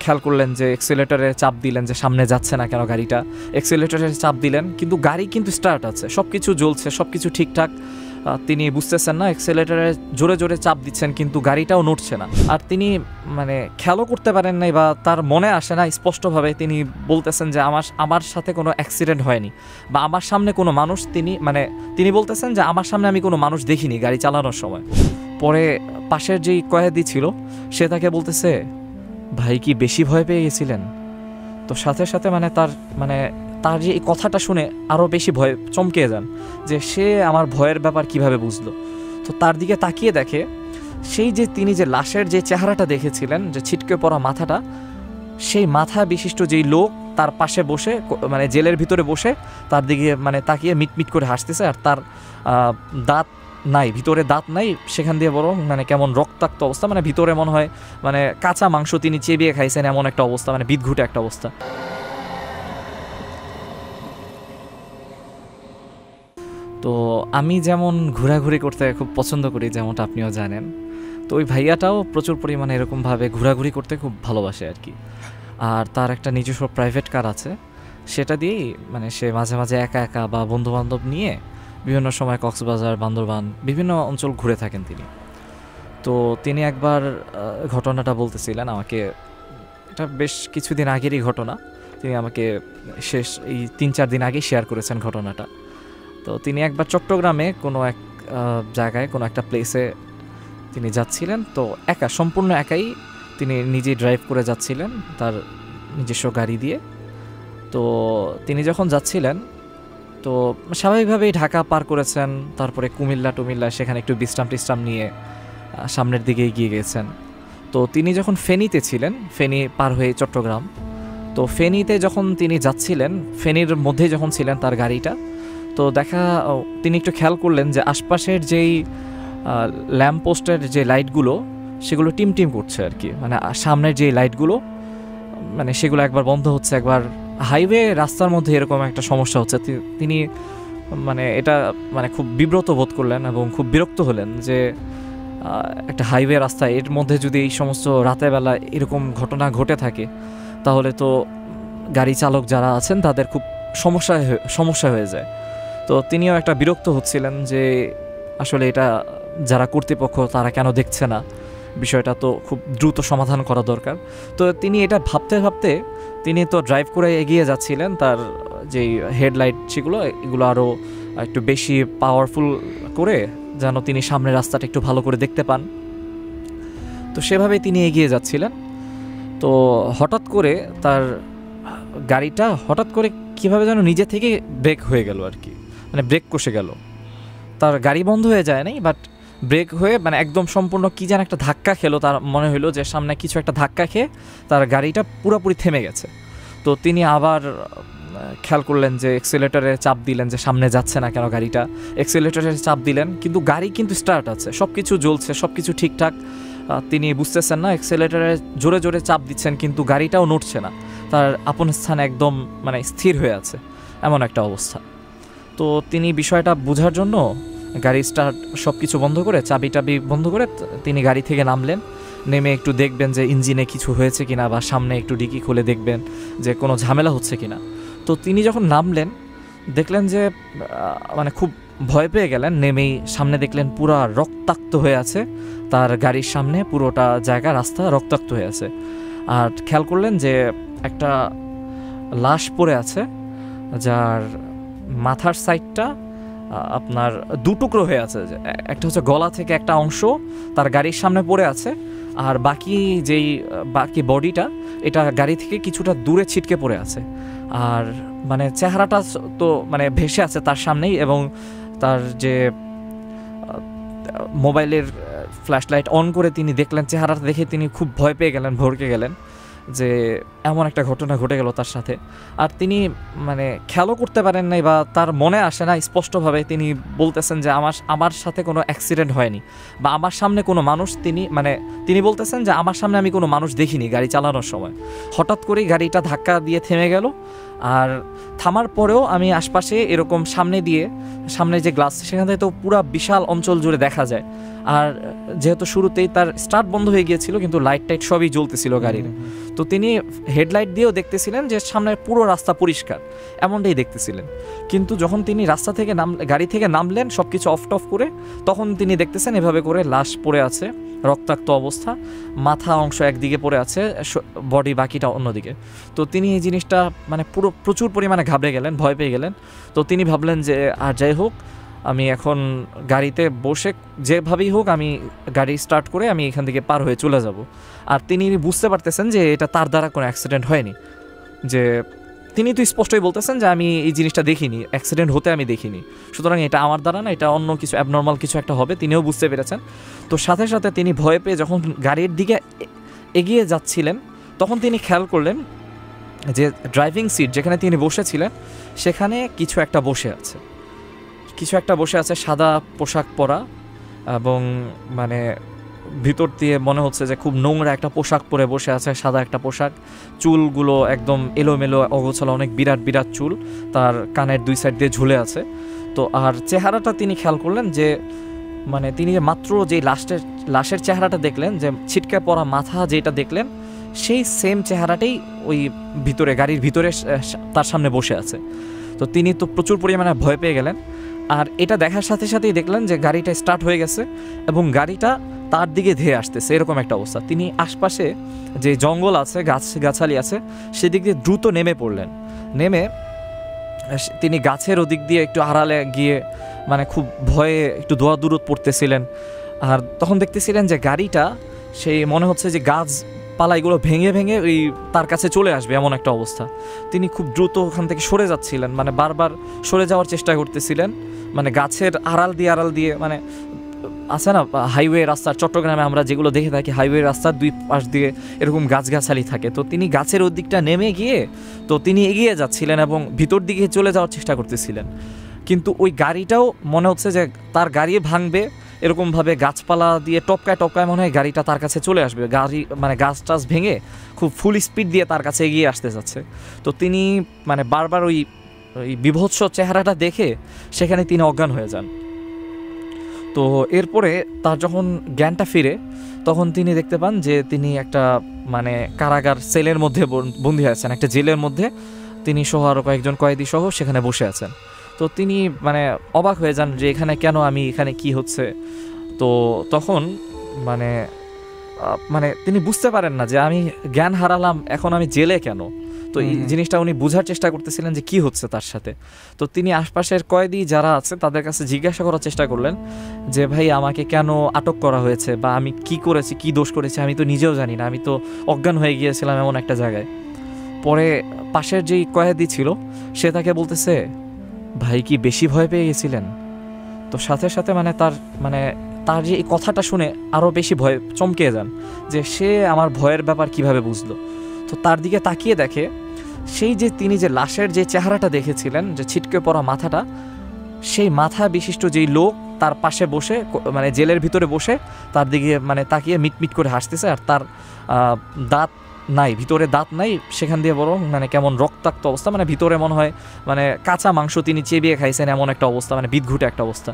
খেয়াল করলেন যে এক্সেলেটরে চাপ দিলেন যে সামনে যাচ্ছে না কেন গাড়িটা, এক্সেলেটরে চাপ দিলেন কিন্তু গাড়ি কিন্তু স্টার্ট আছে, সব কিছু জ্বলছে, সব কিছু ঠিকঠাক। তিনি বুঝতেছেন না, এক্সেলেটরে জোরে জোরে চাপ দিচ্ছেন কিন্তু গাড়িটাও নড়ছে না। আর তিনি খেয়ালও করতে পারেন নাই বা তার মনে আসে না স্পষ্টভাবে, তিনি বলতেছেন যে আমার সাথে কোনো অ্যাক্সিডেন্ট হয়নি বা আমার সামনে কোনো মানুষ, তিনি বলতেছেন যে আমার সামনে আমি কোনো মানুষ দেখিনি গাড়ি চালানোর সময়। পরে পাশের যেই কয়েদি ছিল সে তাকে বলতেছে, ভাই কি বেশি ভয় পেয়ে গেছিলেন? তো সাথে সাথে তার যে এই কথাটা শুনে আরও বেশি ভয় চমকে যান যে সে আমার ভয়ের ব্যাপার কিভাবে বুঝলো। তো তার দিকে তাকিয়ে দেখে সেই যে তিনি যে লাশের যে চেহারাটা দেখেছিলেন, যে ছিটকে পড়া মাথাটা, সেই মাথা বিশিষ্ট যেই লোক তার পাশে বসে, জেলের ভিতরে বসে তার দিকে তাকিয়ে মিটমিট করে হাসতেছে। আর তার দাঁত নাই, ভিতরে দাঁত নাই, সেখান দিয়ে বরং কেমন রক্তাক্ত অবস্থা, ভিতরে মনে হয় কাঁচা মাংস তিনি চেবিয়ে খাইছেন এমন একটা অবস্থা, বিদঘুটে একটা অবস্থা। তো আমি যেমন ঘোরাঘুরি করতে খুব পছন্দ করি, যেমনটা আপনিও জানেন, তো ওই ভাইয়াটাও প্রচুর পরিমাণে এরকমভাবে ঘোরাঘুরি করতে খুব ভালোবাসে আর কি। আর তার একটা নিজস্ব প্রাইভেট কার আছে, সেটা দিয়েই সে মাঝে মাঝে একা একা বা বন্ধুবান্ধব নিয়ে বিভিন্ন সময় কক্সবাজার, বান্দরবান বিভিন্ন অঞ্চল ঘুরে থাকেন তিনি। তো তিনি একবার ঘটনাটা বলতেছিলেন আমাকে, এটা বেশ কিছুদিন আগেরই ঘটনা, তিনি আমাকে এই 3-4 দিন আগেই শেয়ার করেছেন ঘটনাটা। তো তিনি একবার চট্টগ্রামে কোনো এক জায়গায়, কোনো একটা প্লেসে তিনি যাচ্ছিলেন, তো সম্পূর্ণ একাই তিনি নিজেই ড্রাইভ করে যাচ্ছিলেন তার নিজস্ব গাড়ি দিয়ে। তো তিনি যখন যাচ্ছিলেন, তো স্বাভাবিকভাবেই ঢাকা পার করেছেন, তারপরে কুমিল্লা, সেখানে একটু বিশ্রাম নিয়ে সামনের দিকে এগিয়ে গেছেন। তো তিনি যখন ফেনীতে ছিলেন, ফেনী পার হয়ে চট্টগ্রাম, তো ফেনীতে যখন তিনি যাচ্ছিলেন, ফেনীর মধ্যে যখন ছিলেন তার গাড়িটা, তো তিনি একটু খেয়াল করলেন যে আশপাশের যেই ল্যাম্প পোস্টের যে লাইটগুলো সেগুলো টিম করছে আর কি, সামনের যে লাইটগুলো সেগুলো একবার বন্ধ হচ্ছে, একবার হাইওয়ে রাস্তার মধ্যে এরকম একটা সমস্যা হচ্ছে। তিনি এটা খুব বিব্রত বোধ করলেন এবং খুব বিরক্ত হলেন যে একটা হাইওয়ে রাস্তা, এর মধ্যে যদি এই সমস্ত রাতের বেলা এরকম ঘটনা ঘটে থাকে তাহলে তো গাড়ি চালক যারা আছেন তাদের খুব সমস্যা হয়ে যায়। তো তিনিও একটা বিরক্ত হচ্ছিলেন যে আসলে এটা যারা কর্তৃপক্ষ তারা কেন দেখছে না, বিষয়টা তো খুব দ্রুত সমাধান করা দরকার। তো তিনি এটা ভাবতে তিনি তো ড্রাইভ করে এগিয়ে যাচ্ছিলেন, তার যেই হেডলাইট এগুলো আরও একটু বেশি পাওয়ারফুল করে যেন তিনি সামনের রাস্তাটা একটু ভালো করে দেখতে পান। তো সেভাবেই তিনি এগিয়ে যাচ্ছিলেন। তো হঠাৎ করে তার গাড়িটা কীভাবে যেন নিজে থেকে ব্রেক হয়ে গেল আর কি, ব্রেক কষে গেল। তার গাড়ি বন্ধ হয়ে যায় নাই, বাট ব্রেক হয়ে একদম সম্পূর্ণ কী যেন একটা ধাক্কা খেলো, তার মনে হলো যে সামনে কিছু একটা ধাক্কা খেয়ে তার গাড়িটা পুরোপুরি থেমে গেছে। তো তিনি আবার খেয়াল করলেন যে এক্সেলেটরে চাপ দিলেন যে সামনে যাচ্ছে না কেন গাড়িটা, এক্সেলেটরে চাপ দিলেন কিন্তু গাড়ি কিন্তু স্টার্ট আছে, সব কিছু জ্বলছে, সব কিছু ঠিকঠাক। তিনি বুঝতেছেন না, এক্সেলেটরে জোরে জোরে চাপ দিচ্ছেন কিন্তু গাড়িটাও নড়ছে না, তার আপন স্থানে একদম স্থির হয়ে আছে এমন একটা অবস্থা। তো তিনি বিষয়টা বোঝার জন্য গাড়ি স্টার্ট সব কিছু বন্ধ করে, চাবি বন্ধ করে তিনি গাড়ি থেকে নামলেন। নেমে একটু দেখবেন যে ইঞ্জিনে কিছু হয়েছে কিনা, বা সামনে একটু ডিকি খুলে দেখবেন যে কোনো ঝামেলা হচ্ছে কিনা। তো তিনি যখন নামলেন দেখলেন যে খুব ভয় পেয়ে গেলেন। নেমেই সামনে দেখলেন পুরা রক্তাক্ত হয়ে আছে, তার গাড়ির সামনে পুরোটা জায়গা রাস্তা রক্তাক্ত হয়ে আছে। আর খেয়াল করলেন যে একটা লাশ পড়ে আছে, যার মাথার সাইডটা আপনার দুটুকরো হয়ে আছে, একটা হচ্ছে গলা থেকে একটা অংশ তার গাড়ির সামনে পড়ে আছে, আর বাকি বডিটা এটা গাড়ি থেকে কিছুটা দূরে ছিটকে পড়ে আছে। আর চেহারাটা তো ভেসে আছে তার সামনেই, এবং তার যে মোবাইলের ফ্ল্যাশ লাইট অন করে তিনি দেখলেন চেহারাটা দেখে তিনি খুব ভয় পেয়ে গেলেন, ভড়কে গেলেন যে এমন একটা ঘটনা ঘটে গেল তার সাথে। আর তিনি খেয়ালও করতে পারেন নাই বা তার মনে আসে না স্পষ্টভাবে, তিনি বলতেছেন যে আমার সাথে কোনো অ্যাক্সিডেন্ট হয়নি বা আমার সামনে কোনো মানুষ, তিনি বলতেছেন যে আমার সামনে আমি কোনো মানুষ দেখিনি গাড়ি চালানোর সময়। হঠাৎ করেই গাড়িটা ধাক্কা দিয়ে থেমে গেল, আর থামার পরেও আমি আশপাশে এরকম সামনে যে গ্লাস সেখান থেকে তো পুরো বিশাল অঞ্চল জুড়ে দেখা যায়। আর যেহেতু শুরুতেই তার স্টার্ট বন্ধ হয়ে গিয়েছিল কিন্তু লাইট টাইট সবই জ্বলতেছিল গাড়ির, তো তিনি হেডলাইট দিয়েও দেখতেছিলেন যে সামনে পুরো রাস্তা পরিষ্কার, এমনটাই দেখতেছিলেন। কিন্তু যখন তিনি গাড়ি থেকে নামলেন সব কিছু অফ টফ করে, তখন তিনি দেখতেছেন এভাবে করে লাশ পড়ে আছে, রক্তাক্ত অবস্থা, মাথা অংশ একদিকে পড়ে আছে, বডি বাকিটা অন্যদিকে। তো তিনি এই জিনিসটা মানে প্রচুর পরিমাণে ঘাবড়ে গেলেন, ভয় পেয়ে গেলেন। তো তিনি ভাবলেন যে আর যাই হোক, আমি এখন গাড়িতে বসে যেভাবেই হোক আমি গাড়ি স্টার্ট করে আমি এখান থেকে পার হয়ে চলে যাব। আর তিনি বুঝতে পারতেছেন যে এটা তার দ্বারা কোনো অ্যাক্সিডেন্ট হয়নি, যে তিনি তো স্পষ্টই বলতেছেন যে আমি এই জিনিসটা দেখিনি, অ্যাক্সিডেন্ট হতে আমি দেখিনি, সুতরাং এটা আমার দ্বারা না, এটা অন্য কিছু অ্যাবনর্মাল কিছু একটা হবে, তিনিও বুঝতে পেরেছেন। তো সাথে সাথে তিনি ভয় পেয়ে যখন গাড়ির দিকে এগিয়ে যাচ্ছিলেন তখন তিনি খেয়াল করলেন যে ড্রাইভিং সিট যেখানে তিনি বসেছিলেন সেখানে কিছু একটা বসে আছে, সাদা পোশাক পরা, এবং মানে ভিতর দিয়ে মনে হচ্ছে যে খুব নোংরা একটা পোশাক পরে বসে আছে, সাদা একটা পোশাক, চুলগুলো একদম এলোমেলো অগোছালো, অনেক বিরাট বিরাট চুল, তার কানের দুই সাইড দিয়ে ঝুলে আছে। তো আর চেহারাটা তিনি খেয়াল করলেন যে মানে তিনি মাত্র যে লাশের চেহারাটা দেখলেন, যে ছিটকে পড়া মাথা যেটা দেখলেন, সেই সেম চেহারাটাই ওই গাড়ির ভিতরে তার সামনে বসে আছে। তো তিনি তো প্রচুর পরিমাণে ভয় পেয়ে গেলেন। আর এটা দেখার সাথে সাথেই দেখলেন যে গাড়িটা স্টার্ট হয়ে গেছে এবং গাড়িটা তার দিকে ধেয়ে আসতেছে, এরকম একটা অবস্থা। তিনি আশপাশে যে জঙ্গল আছে, গাছালি আছে, সেদিক দিয়ে দ্রুত নেমে পড়লেন। নেমে তিনি গাছের ওদিক দিয়ে একটু আড়ালে গিয়ে মানে খুব ভয়ে একটু দৌড়াদৌড় পড়তেছিলেন। আর তখন দেখতেছিলেন যে গাড়িটা সেই মনে হচ্ছে যে গাছপালাগুলো ভেঙে ভেঙে ওই তার কাছে চলে আসবে, এমন একটা অবস্থা। তিনি খুব দ্রুত ওখান থেকে সরে যাচ্ছিলেন, মানে বারবার সরে যাওয়ার চেষ্টা করতেছিলেন, মানে গাছের আড়াল দিয়ে মানে আছে না হাইওয়ে রাস্তা, চট্টগ্রামে আমরা যেগুলো দেখে থাকি হাইওয়ে রাস্তার দুই পাশ দিয়ে এরকম গাছগাছালি থাকে। তো তিনি গাছের ওই দিকটা নেমে গিয়ে তো তিনি এগিয়ে যাচ্ছিলেন এবং ভিতর দিকে চলে যাওয়ার চেষ্টা করতেছিলেন। কিন্তু ওই গাড়িটাও মনে হচ্ছে যে তার গাড়ি ভাঙবে, এরকমভাবে গাছপালা দিয়ে টপকায় মনে হয় গাড়িটা তার কাছে চলে আসবে, গাড়ি মানে গাছ টাছ ভেঙে খুব ফুল স্পিড দিয়ে তার কাছে এগিয়ে আসতে যাচ্ছে। তো তিনি মানে বারবার ওই বিভৎস চেহারাটা দেখে সেখানে তিনি অজ্ঞান হয়ে যান। তো এরপরে তার যখন জ্ঞানটা ফিরে তখন তিনি দেখতে পান যে তিনি একটা মানে কারাগার সেলের মধ্যে বন্দী আছেন, একটা জেলের মধ্যে তিনি সহ আরও কয়েকজন কয়েদি সহ সেখানে বসে আছেন। তো তিনি মানে অবাক হয়ে যান যে এখানে কি হচ্ছে। তো তখন মানে তিনি বুঝতে পারেন না যে আমি জ্ঞান হারালাম, এখন আমি জেলে কেন। তো এই জিনিসটা উনি বোঝার চেষ্টা করতেছিলেন যে কি হচ্ছে তার সাথে। তো তিনি আশপাশের কয়েদি যারা আছে তাদের কাছে জিজ্ঞাসা করার চেষ্টা করলেন যে ভাই আমাকে কেন আটক করা হয়েছে, বা আমি কি করেছি, কি দোষ করেছি আমি তো নিজেও জানি না, আমি তো অজ্ঞান হয়ে গিয়েছিলাম এমন একটা জায়গায়। পরে পাশের যেই কয়েদি ছিল সে তাকে বলতেছে ভাই কি বেশি ভয় পেয়ে গেছিলেন? তো সাথে সাথে তার যে এই কথাটা শুনে আরও বেশি ভয় চমকে যান যে সে আমার ভয়ের ব্যাপার কিভাবে বুঝলো। তো তার দিকে তাকিয়ে দেখে সেই যে তিনি যে লাশের যে চেহারাটা দেখেছিলেন, যে ছিটকে পড়া মাথাটা, সেই মাথা বিশিষ্ট যেই লোক তার পাশে বসে মানে জেলের ভিতরে বসে তার দিকে মানে তাকিয়ে মিটমিট করে হাসতেছে। আর তার দাঁত নাই, ভিতরে দাঁত নাই, সেখান দিয়ে বরং মানে কেমন রক্তাক্ত অবস্থা, মানে ভিতরে মনে হয় মানে কাঁচা মাংস তিনি চেবিয়ে খাইছেন এমন একটা অবস্থা, মানে বিদঘুটে একটা অবস্থা।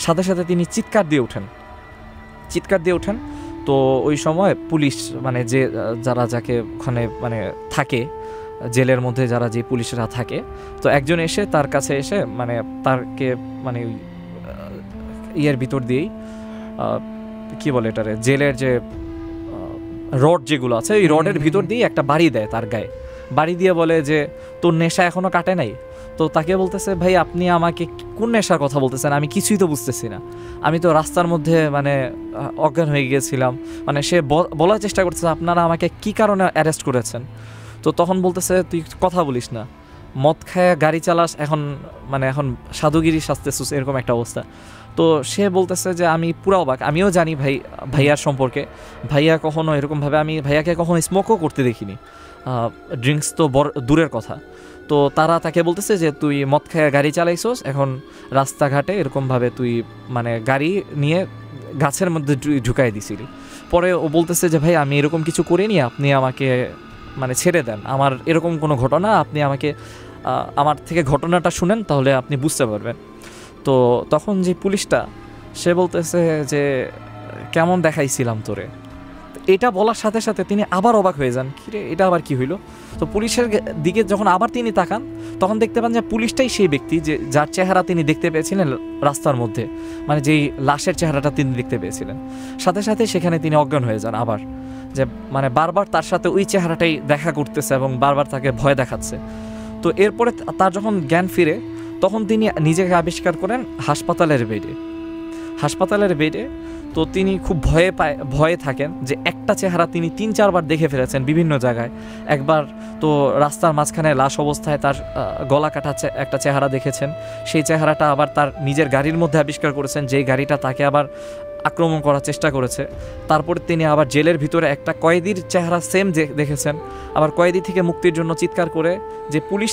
সাথে সাথে তিনি চিৎকার দিয়ে ওঠেন। তো ওই সময় পুলিশ মানে যাকে ওখানে মানে থাকে জেলের মধ্যে যে পুলিশরা থাকে, তো একজন এসে তার কাছে এসে মানে তারকে মানে ইয়ের ভিতর দিয়েই কি বলে এটারে, জেলের যে রড যেগুলো আছে ওই রডের ভিতর দিয়ে একটা বাড়ি দেয় তার গায়ে, বাড়ি দিয়ে বলে যে তোর নেশা এখনো কাটে নাই। তো তাকে বলতেছে ভাই আপনি আমাকে কোন নেশার কথা বলতেছেন, আমি কিছুই তো বুঝতেছি না, আমি তো রাস্তার মধ্যে মানে অজ্ঞান হয়ে গিয়েছিলাম। মানে সে বলার চেষ্টা করতেছে আপনারা আমাকে কি কারণে অ্যারেস্ট করেছেন। তো তখন বলতেছে তুই কথা বলিস না, মদ খায় গাড়ি চালাস, এখন সাধুগিরি সাজতেছিস, এরকম একটা অবস্থা। তো সে বলতেছে যে আমি পুরা অবাক, আমিও জানি ভাইয়ার সম্পর্কে, ভাইয়া কখনো এরকমভাবে আমি ভাইয়াকে কখনো স্মোকও করতে দেখিনি, ড্রিঙ্কস তো দূরের কথা। তো তারা তাকে বলতেছে যে তুই মদ খায় গাড়ি চালাইছোস, এখন রাস্তাঘাটে এরকমভাবে তুই মানে গাড়ি নিয়ে গাছের মধ্যে ঢুকাই দিছিলি। পরে ও বলতেছে যে ভাই আমি এরকম কিছু করিনি, আপনি আমাকে মানে ছেড়ে দেন, আমার এরকম কোনো ঘটনা আপনি আমাকে আমার থেকে ঘটনাটা শুনেন, তাহলে আপনি বুঝতে পারবেন। তো তখন যে পুলিশটা সে বলতেছে যে কেমন দেখাইছিলাম তোরে। এটা বলার সাথে সাথে তিনি আবার অবাক হয়ে যান, কিরে এটা আবার কি হইলো। তো পুলিশের দিকে যখন আবার তিনি তাকান, তখন দেখতে পান যে পুলিশটাই সেই ব্যক্তি যে যার চেহারা তিনি দেখতে পেয়েছিলেন রাস্তার মধ্যে, মানে যেই লাশের চেহারাটা তিনি দেখতে পেয়েছিলেন। সাথে সাথে সেখানে তিনি অজ্ঞান হয়ে যান আবার, যে মানে বারবার তার সাথে ওই চেহারাটাই দেখা করতেছে এবং বারবার তাকে ভয় দেখাচ্ছে। তো এরপরে তার যখন জ্ঞান ফিরে, তখন তিনি নিজেকে আবিষ্কার করেন হাসপাতালের বেডে। তো তিনি খুব ভয়ে থাকেন যে একটা চেহারা তিনি 3-4 বার দেখে ফেলেছেন বিভিন্ন জায়গায়। একবার তো রাস্তার মাঝখানে লাশ অবস্থায় তার গলা কাটা একটা চেহারা দেখেছেন, সেই চেহারাটা আবার তার নিজের গাড়ির মধ্যে আবিষ্কার করেছেন, যেই গাড়িটা তাকে আবার আক্রমণ করার চেষ্টা করেছে। তারপরে তিনি আবার জেলের ভিতরে একটা কয়েদির চেহারা সেম দেখেছেন, আবার কয়েদি থেকে মুক্তির জন্য চিৎকার করে যে পুলিশ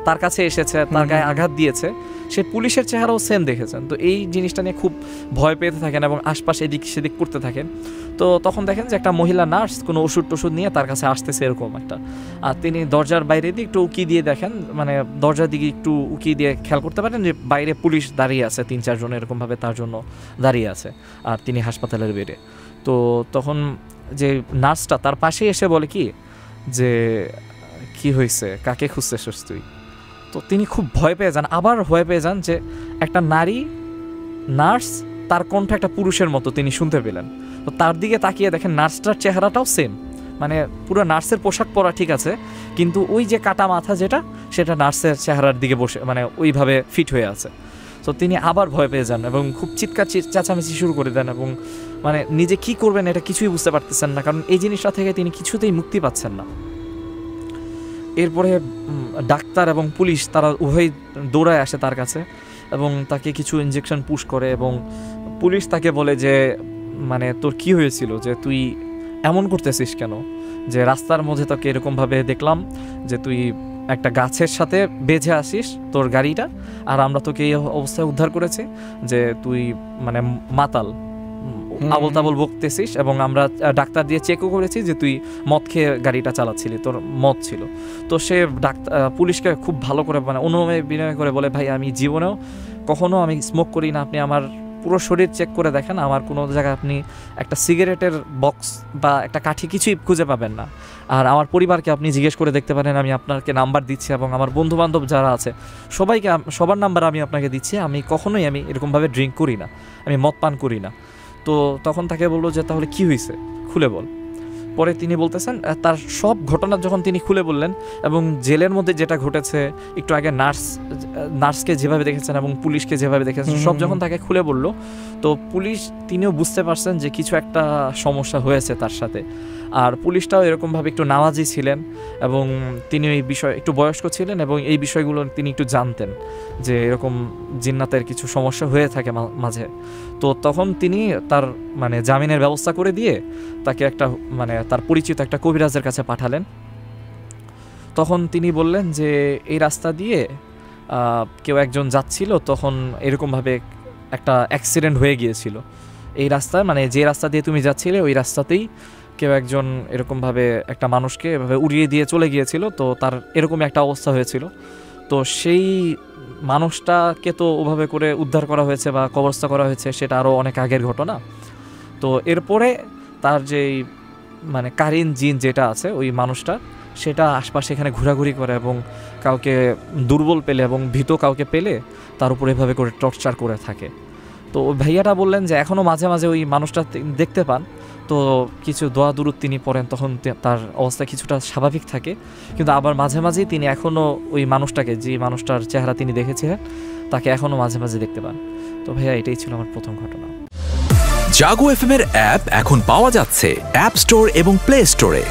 তার কাছে এসেছে, তার গায়ে আঘাত দিয়েছে, সে পুলিশের চেহারাও সেম দেখেছেন। তো এই জিনিসটা নিয়ে খুব ভয় পেতে থাকেন এবং আশপাশে এদিক সেদিক করতে থাকেন। তো তখন দেখেন যে একটা মহিলা নার্স কোনো ওষুধ নিয়ে তার কাছে আসতেছে এরকম একটা, আর তিনি দরজার বাইরে দিয়ে একটু উকি দিয়ে দেখেন, মানে দরজার দিকে একটু উকি দিয়ে খেয়াল করতে পারেন যে বাইরে পুলিশ দাঁড়িয়ে আছে, 3-4 জন এরকমভাবে তার জন্য দাঁড়িয়ে আছে, আর তিনি হাসপাতালের বেডে। তো তখন যে নার্সটা তার পাশে এসে বলে যে কি হয়েছে, কাকে খুঁজতেছিস তুই। তো তিনি খুব ভয় পেয়ে যান যে একটা নারী নার্স, তার কণ্ঠ একটা পুরুষের মতো তিনি শুনতে পেলেন। তো তার দিকে তাকিয়ে দেখেন নার্সটার চেহারাটাও সেম, মানে পুরো নার্সের পোশাক পরা ঠিক আছে, কিন্তু ওই যে কাটা মাথা সেটা নার্সের চেহারার দিকে বসে মানে ওইভাবে ফিট হয়ে আছে। তো তিনি আবার ভয় পেয়ে যান এবং খুব চিৎকার চেঁচামেচি শুরু করে দেন এবং মানে নিজে কি করবেন এটা কিছুই বুঝতে পারতেছেন না, কারণ এই জিনিসটা থেকে তিনি কিছুতেই মুক্তি পাচ্ছেন না। এরপরে ডাক্তার এবং পুলিশ তারা উভয় দৌড়ায় আসে তার কাছে এবং তাকে কিছু ইনজেকশন পুশ করে, এবং পুলিশ তাকে বলে যে মানে তোর কি হয়েছিল, যে তুই এমন করতেছিস কেন, যে রাস্তার মধ্যে তোকে এরকমভাবে দেখলাম যে তুই একটা গাছের সাথে বেঁধে আসিস তোর গাড়িটা, আর আমরা তোকে এই অবস্থায় উদ্ধার করেছি যে তুই মানে মাতাল আবল তাবল বকতেছিস, এবং আমরা ডাক্তার দিয়ে চেকও করেছি যে তুই মদ খেয়ে গাড়িটা চালাচ্ছিলি, তোর মদ ছিল। তো সে পুলিশকে খুব ভালো করে মানে অনুনয় বিনয় করে বলে, ভাই আমি জীবনেও কখনো আমি স্মোক করি না, আপনি আমার পুরো শরীর চেক করে দেখেন, আমার কোনো জায়গায় আপনি একটা সিগারেটের বক্স বা একটা কাঠি কিছুই খুঁজে পাবেন না। আর আমার পরিবারকে আপনি জিজ্ঞেস করে দেখতে পারেন, আমি আপনাকে নাম্বার দিচ্ছি এবং আমার বন্ধুবান্ধব যারা আছে সবার নাম্বার আমি আপনাকে দিচ্ছি, আমি কখনোই এরকমভাবে ড্রিঙ্ক করি না, আমি মদ পান করি না। তো তখন তাকে বললো যে তাহলে কি হয়েছে খুলে বল। পরে তিনি বলতেছেন তার সব ঘটনা যখন তিনি খুলে বললেন, এবং জেলের মধ্যে যেটা ঘটেছে, একটু আগে নার্সকে যেভাবে দেখেছেন এবং পুলিশকে যেভাবে দেখেছেন, সব যখন তাকে খুলে বলল, তো পুলিশ তিনিও বুঝতে পারছেন যে কিছু একটা সমস্যা হয়েছে তার সাথে। আর পুলিশটাও এরকমভাবে একটু নামাজি ছিলেন এবং তিনি এই বিষয়ে একটু বয়স্ক ছিলেন এবং এই বিষয়গুলো তিনি একটু জানতেন যে এরকম জিন্নাতের কিছু সমস্যা হয়ে থাকে মাঝে। তো তখন তিনি তার মানে জামিনের ব্যবস্থা করে দিয়ে তাকে একটা মানে তার পরিচিত একটা কবিরাজের কাছে পাঠালেন। তখন তিনি বললেন যে এই রাস্তা দিয়ে কেউ একজন যাচ্ছিল, তখন এরকমভাবে একটা অ্যাক্সিডেন্ট হয়ে গিয়েছিল এই রাস্তায়, মানে যে রাস্তা দিয়ে তুমি যাচ্ছিলে ওই রাস্তাতেই কেউ একজন এরকমভাবে একটা মানুষকে এভাবে উড়িয়ে দিয়ে চলে গিয়েছিল, তো তার এরকমই একটা অবস্থা হয়েছিল। তো সেই মানুষটাকে তো ওভাবে করে উদ্ধার করা হয়েছে বা কবরস্থ করা হয়েছে, সেটা আরও অনেক আগের ঘটনা। তো এরপরে তার যেই মানে কারিন জিন যেটা আছে ওই মানুষটা, সেটা আশপাশে এখানে ঘোরাঘুরি করে এবং কাউকে দুর্বল পেলে এবং ভীত কাউকে পেলে তার উপর এভাবে করে টর্চার করে থাকে। তো ওই ভাইয়াটা বললেন যে এখনও মাঝে মাঝে ওই মানুষটা দেখতে পান, তো কিছু দোয়া দুরুদ তিনি পড়েন, তখন তার অবস্থা কিছুটা স্বাভাবিক থাকে, কিন্তু আবার মাঝে মাঝেই তিনি এখনও ওই মানুষটাকে, যে মানুষটার চেহারা তিনি দেখেছিলেন, তাকে এখনও মাঝে মাঝে দেখতে পান। তো ভাইয়া এটাই ছিল আমার প্রথম ঘটনা। জাগো এফএম এর অ্যাপ এখন পাওয়া যাচ্ছে অ্যাপ স্টোর এবং প্লে স্টোরে।